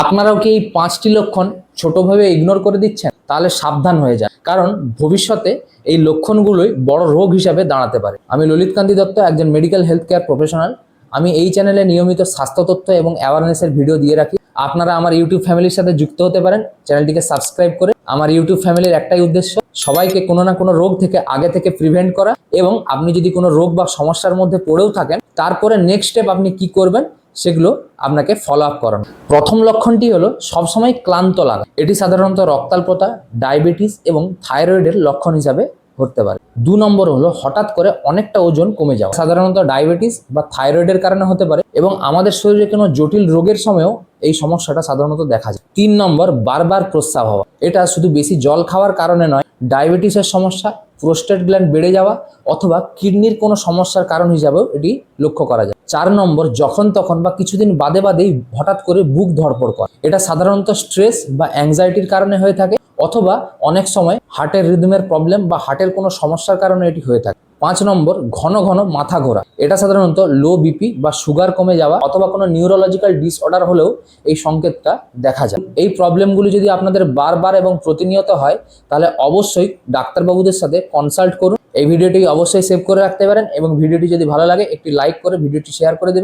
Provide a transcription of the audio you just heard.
আপনারাও কি এই 5টি লক্ষণ ছোটভাবে ইগনোর করে দিচ্ছেন? তাহলে সাবধান হয়ে যান, কারণ ভবিষ্যতে এই লক্ষণগুলোই বড় রোগ হিসাবে দাঁড়াতে পারে। আমি ললিত কান্তি দত্ত, একজন মেডিকেল হেলথ কেয়ার প্রফেশনাল। আমি এই চ্যানেলে নিয়মিত স্বাস্থ্য তথ্য এবং অ্যাওয়ারনেসের ভিডিও দিয়ে রাখি। আপনারা আমার ইউটিউব ফ্যামিলির সাথে যুক্ত হতে পারেন চ্যানেলটিকে সাবস্ক্রাইব করে। আমার ইউটিউব ফ্যামিলির একটাই উদ্দেশ্য, সবাইকে কোনো না কোনো রোগ থেকে আগে থেকে প্রিভেন্ট করা, এবং আপনি যদি কোনো রোগ বা সমস্যার মধ্যে পড়েও থাকেন, তারপরে নেক্সট স্টেপ আপনি কি করবেন সেগুলো আপনাকে ফলো আপ করানো। প্রথম লক্ষণটি হলো সবসময় ক্লান্ত লাগা। এটি সাধারণত রক্তাল্পতা, ডায়াবেটিস এবং থাইরয়েডের লক্ষণ হিসাবে ধরতে পারে। 2 নম্বর হলো হঠাৎ করে অনেকটা ওজন কমে যাওয়া। সাধারণত ডায়াবেটিস বা থাইরয়েডের কারণে হতে পারে, এবং আমাদের শরীরে কোনো জটিল রোগের সময়ও এই সমস্যাটা সাধারণত দেখা যায়। 3 নম্বর বারবার প্রস্রাব হওয়া। এটা শুধু বেশি জল খাওয়ার কারণে নয়, ডায়াবেটিসের সমস্যা, প্রোস্টেট গ্ল্যান্ড বেড়ে যাওয়া অথবা কিডনির কোনো সমস্যার কারণ হিসাবেও এটি লক্ষ্য করা যায়। 4 নম্বর যখন তখন বা কিছুদিন বাদে বাদেই হঠাৎ করে বুক ধড়ফড় করা। এটা সাধারণত স্ট্রেস বা অ্যাংজাইটির কারণে হয়ে থাকে, অথবা অনেক সময় হার্টের রিদমের প্রবলেম বা হার্টের কোনো সমস্যার কারণে এটি হয়ে থাকে। 5 নম্বর ঘন ঘন মাথা ঘোরা। এটা সাধারণত লো বিপি বা সুগার কমে যাওয়া অথবা কোনো নিউরোলজিক্যাল ডিসঅর্ডার হলেও এই সংকেতটা দেখা যায়। এই প্রবলেমগুলি যদি আপনাদের বারবার এবং প্রতিনিয়ত হয়, তাহলে অবশ্যই ডাক্তারবাবুদের সাথে কনসাল্ট করুন। এই ভিডিওটি অবশ্যই সেভ করে রাখতে পারেন, এবং ভিডিওটি যদি ভালো লাগে একটি লাইক করে ভিডিওটি শেয়ার করে দেবেন।